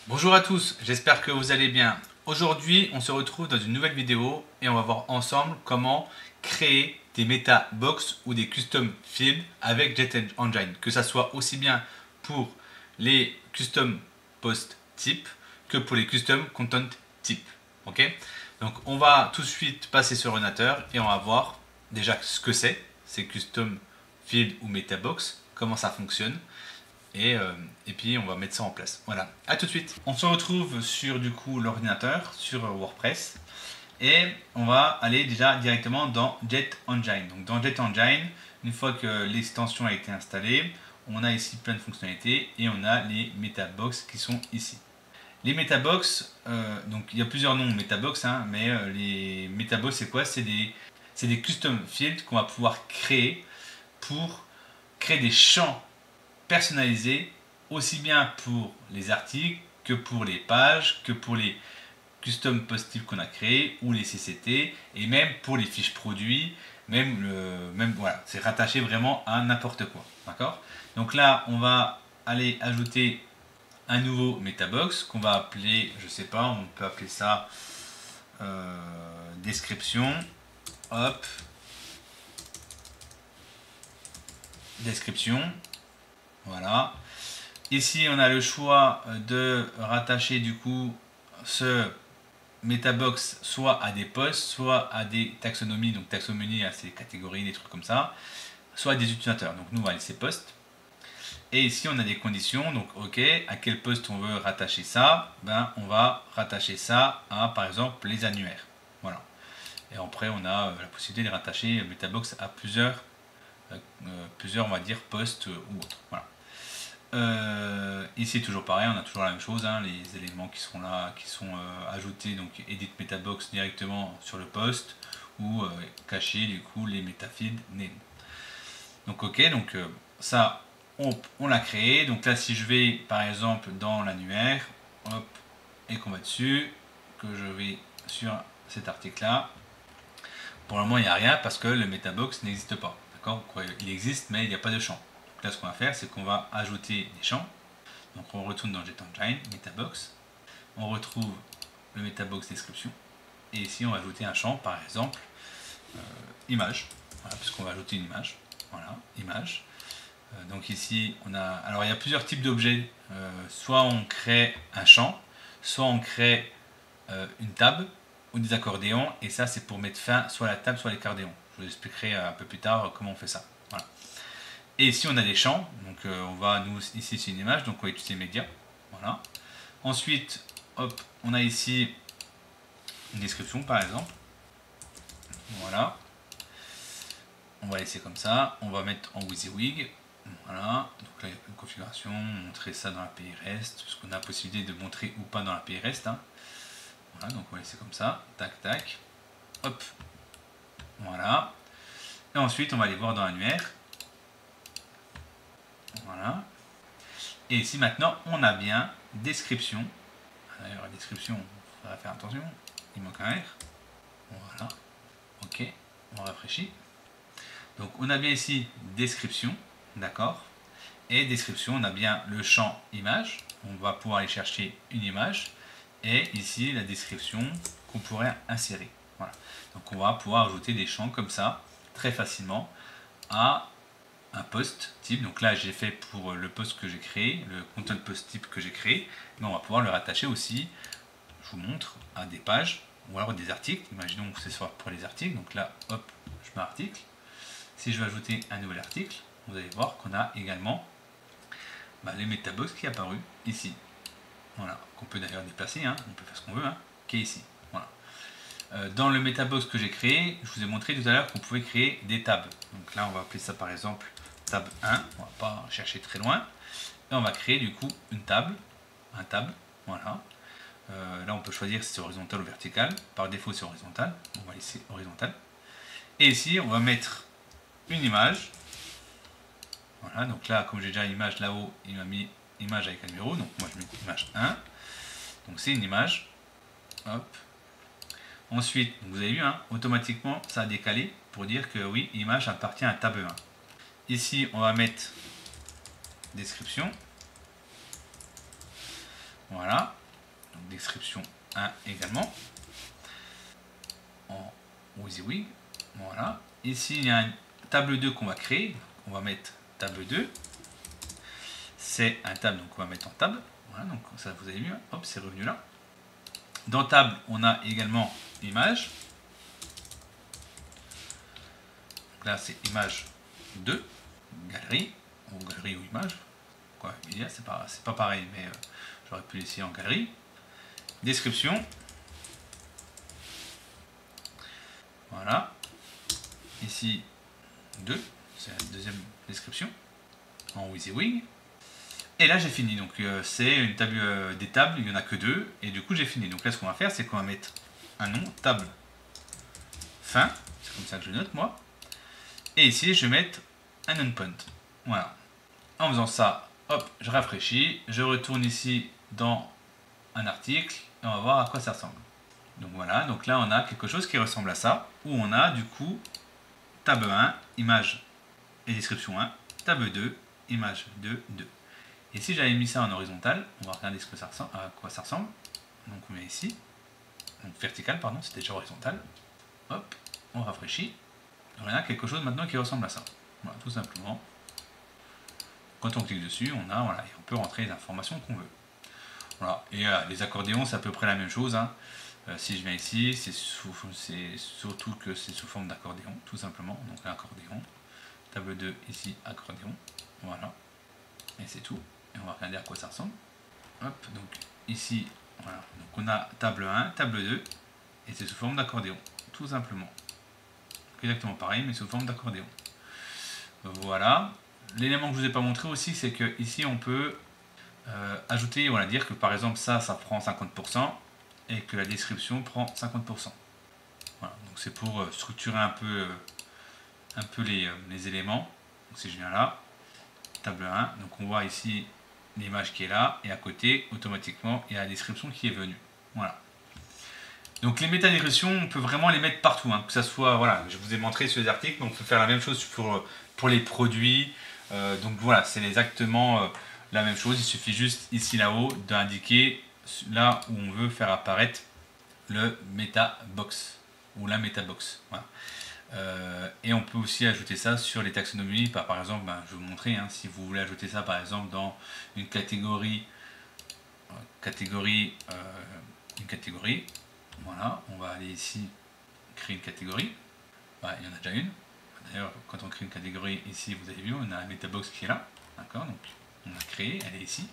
Bonjour à tous, j'espère que vous allez bien. Aujourd'hui, on se retrouve dans une nouvelle vidéo et on va voir ensemble comment créer des meta box ou des custom fields avec Jet Engine, que ça soit aussi bien pour les custom post type que pour les custom content type. Ok? Donc on va tout de suite passer sur l'ordinateur et on va voir déjà ce que c'est, ces custom fields ou meta box, comment ça fonctionne. Et puis on va mettre ça en place. Voilà, à tout de suite. On se retrouve sur du coup l'ordinateur, sur WordPress. Et on va aller déjà directement dans Jet Engine. Donc dans Jet Engine, une fois que l'extension a été installée, on a ici plein de fonctionnalités et on a les Metabox qui sont ici. Les Metabox, donc il y a plusieurs noms Metabox, hein, mais les Metabox c'est quoi? C'est des custom fields qu'on va pouvoir créer pour créer des champs personnalisé aussi bien pour les articles que pour les pages, que pour les custom post qu'on a créés ou les CCT et même pour les fiches produits, même voilà, c'est rattaché vraiment à n'importe quoi, d'accord? Donc là, on va aller ajouter un nouveau metabox qu'on va appeler, je sais pas, on peut appeler ça description, hop, description, voilà. Ici, on a le choix de rattacher du coup ce metabox soit à des postes, soit à des taxonomies, donc taxonomie à ces catégories, des trucs comme ça, soit à des utilisateurs. Donc nous, on va laisser poste. Et ici, on a des conditions, donc ok, à quel poste on veut rattacher ça? Ben, on va rattacher ça à, par exemple, les annuaires. Voilà. Et après, on a la possibilité de rattacher metabox à plusieurs, on va dire, postes ou autres. Voilà. Ici toujours pareil, on a toujours la même chose, hein, les éléments qui sont là, qui sont ajoutés, donc edit metabox directement sur le post ou cacher du coup les metafields name. Donc ok, donc ça on l'a créé. Donc là si je vais par exemple dans l'annuaire, hop, et qu'on va dessus, que je vais sur cet article là, pour le moment il n'y a rien parce que le metabox n'existe pas. D'accord? Il existe mais il n'y a pas de champ. Donc là ce qu'on va faire c'est qu'on va ajouter des champs. Donc on retourne dans Jet Engine, Metabox, on retrouve le Metabox description, et ici on va ajouter un champ, par exemple, image, voilà, puisqu'on va ajouter une image, voilà, image. Donc ici on a, alors il y a plusieurs types d'objets, soit on crée un champ, soit on crée une table ou des accordéons, et ça c'est pour mettre fin soit à la table soit à l'accordéon. Je vous expliquerai un peu plus tard comment on fait ça. Voilà. Et ici on a des champs, donc on va, nous ici c'est une image, donc on va utiliser média, voilà. Ensuite, hop, on a ici une description par exemple, voilà. On va laisser comme ça, on va mettre en WYSIWYG, voilà. Donc là il y a une configuration, montrer ça dans l'API REST, puisqu'on a la possibilité de montrer ou pas dans l'API REST, hein. Voilà, donc on va laisser comme ça, tac tac, hop, voilà. Et ensuite on va aller voir dans l'annuaire. Voilà. Et ici maintenant, on a bien description. D'ailleurs, la description, il faudra faire attention. Il manque un R. Voilà. Ok. On rafraîchit. Donc, on a bien ici description. D'accord. Et description, on a bien le champ image. On va pouvoir aller chercher une image. Et ici, la description qu'on pourrait insérer. Voilà. Donc, on va pouvoir ajouter des champs comme ça, très facilement, à un post type. Donc là j'ai fait pour le post que j'ai créé, le content post type que j'ai créé, mais on va pouvoir le rattacher aussi, je vous montre, à des pages ou alors des articles. Imaginons que ce soit pour les articles, donc là hop, je mets article. Si je veux ajouter un nouvel article, vous allez voir qu'on a également les metabox qui est apparu ici. Voilà, qu'on peut d'ailleurs déplacer, hein, on peut faire ce qu'on veut, hein, qui est ici. Voilà. Dans le metabox que j'ai créé, je vous ai montré tout à l'heure qu'on pouvait créer des tabs. Donc là on va appeler ça par exemple tab 1, on va pas chercher très loin, et on va créer du coup une table, un tab, voilà. Là on peut choisir si c'est horizontal ou vertical, par défaut c'est horizontal, on va laisser horizontal. Et ici on va mettre une image, voilà, donc là comme j'ai déjà l'image là-haut, il m'a mis image avec un numéro, donc moi je mets image 1, donc c'est une image, hop. Ensuite, vous avez vu, hein, automatiquement ça a décalé pour dire que oui, image appartient à tab 1. Ici, on va mettre description. Voilà. description 1 également. En WYSIWYG. Voilà. Ici, il y a une table 2 qu'on va créer. On va mettre table 2. C'est un table, donc on va mettre en table. Voilà, donc ça vous avez vu, hein. Hop, c'est revenu là. Dans table, on a également image. Donc là, c'est image 2, galerie, ou galerie ou image. Quoi, c'est pas pareil, mais j'aurais pu l'essayer en galerie. Description. Voilà. Ici, 2, c'est la deuxième description, en WYSIWYG. Et là, j'ai fini. Donc, c'est une table, des tables, il n'y en a que 2, et du coup, j'ai fini. Donc là, ce qu'on va faire, c'est qu'on va mettre un nom, table, fin, c'est comme ça que je note, moi. Et ici, je vais mettre un endpoint. Voilà. En faisant ça, hop, je rafraîchis, je retourne ici dans un article, et on va voir à quoi ça ressemble. Donc voilà, donc là, on a quelque chose qui ressemble à ça, où on a, du coup, table 1, image et description 1, table 2, image 2, 2. Et si j'avais mis ça en horizontal, on va regarder ce que ça ressemble, à quoi ça ressemble. Donc on met ici, donc vertical, pardon, c'était déjà horizontal. Hop, on rafraîchit. On a quelque chose maintenant qui ressemble à ça. Voilà, tout simplement. Quand on clique dessus, on a, voilà, et on peut rentrer les informations qu'on veut. Voilà, et les accordéons, c'est à peu près la même chose, hein. Si je viens ici, c'est surtout que c'est sous forme d'accordéon, tout simplement. Donc l'accordéon, table 2 ici, accordéon, voilà, et c'est tout. Et on va regarder à quoi ça ressemble. Hop, donc ici, voilà, donc on a table 1, table 2, et c'est sous forme d'accordéon, tout simplement. Exactement pareil, mais sous forme d'accordéon. Voilà. L'élément que je ne vous ai pas montré aussi, c'est que ici on peut ajouter, voilà, dire que par exemple ça prend 50%, et que la description prend 50%. Voilà, donc c'est pour structurer un peu les éléments. Donc si je viens là, table 1, donc on voit ici l'image qui est là, et à côté, automatiquement, il y a la description qui est venue. Voilà. Donc les métadescriptions, on peut vraiment les mettre partout, hein, que ça soit, voilà, je vous ai montré sur les articles, mais on peut faire la même chose pour les produits. Donc voilà, c'est exactement la même chose. Il suffit juste ici là-haut d'indiquer là où on veut faire apparaître le MetaBox ou la MetaBox. Voilà. Et on peut aussi ajouter ça sur les taxonomies. Par exemple, je vais vous montrer, hein, si vous voulez ajouter ça par exemple dans une catégorie, voilà, on va aller ici créer une catégorie. Il y en a déjà une. D'ailleurs, quand on crée une catégorie ici, vous avez vu, on a la MetaBox qui est là. D'accord, donc on a créé, elle est ici.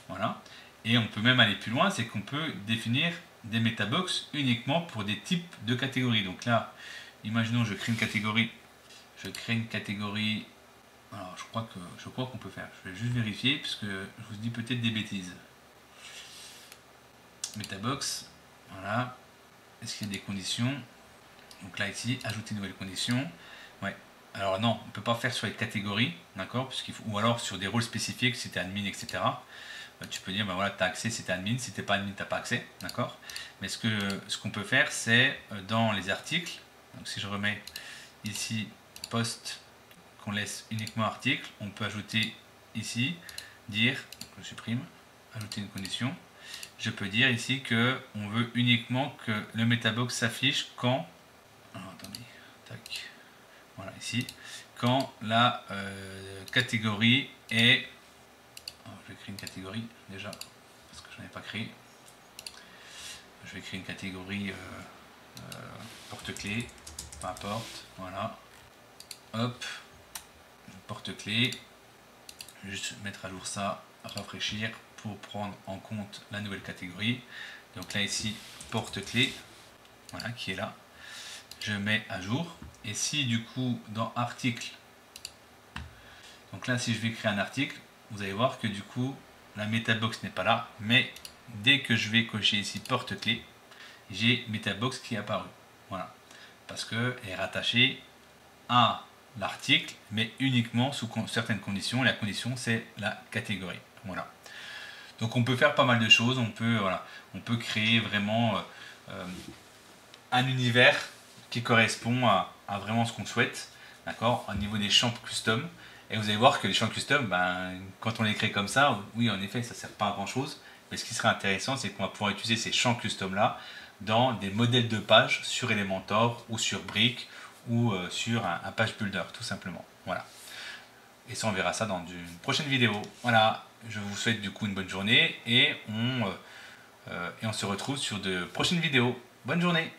Voilà. Et on peut même aller plus loin, c'est qu'on peut définir des MetaBox uniquement pour des types de catégories. Donc là, imaginons je crée une catégorie. Alors je crois qu'on peut faire. Je vais juste vérifier puisque je vous dis peut-être des bêtises. MetaBox, voilà. Est-ce qu'il y a des conditions? Donc là ici, ajouter une nouvelle condition. Ouais. Alors non, on ne peut pas faire sur les catégories, d'accord, ou alors sur des rôles spécifiques, si tu es admin, etc. Tu peux dire, voilà, tu as accès si tu es admin, si tu n'es pas admin, tu n'as pas accès, d'accord. Mais ce qu'on peut faire, c'est dans les articles, donc si je remets ici post, qu'on laisse uniquement article, on peut ajouter ici, dire, je supprime, ajouter une condition. Je peux dire ici que on veut uniquement que le MetaBox s'affiche quand, alors, attendez, tac, voilà ici, quand la catégorie est, je vais créer une catégorie déjà parce que je n'en ai pas créé. Je vais créer une catégorie porte-clés, peu importe, voilà, hop, porte-clés, juste mettre à jour ça, rafraîchir pour prendre en compte la nouvelle catégorie. Donc là ici, porte-clés, voilà, qui est là, je mets à jour. Et si du coup dans article, donc là si je vais créer un article, vous allez voir que du coup la MetaBox n'est pas là, mais dès que je vais cocher ici porte-clés, j'ai MetaBox qui est apparu. Voilà, parce qu'elle est rattachée à l'article, mais uniquement sous certaines conditions. La condition, c'est la catégorie. Voilà. Donc on peut faire pas mal de choses. On peut créer vraiment un univers qui correspond à vraiment ce qu'on souhaite. D'accord, au niveau des champs custom. Et vous allez voir que les champs custom, quand on les crée comme ça, oui, en effet, ça ne sert pas à grand chose. Mais ce qui serait intéressant, c'est qu'on va pouvoir utiliser ces champs custom là dans des modèles de pages sur Elementor ou sur Brick ou sur un page builder tout simplement. Voilà. Et ça, on verra ça dans une prochaine vidéo. Voilà, je vous souhaite du coup une bonne journée et on se retrouve sur de prochaines vidéos. Bonne journée!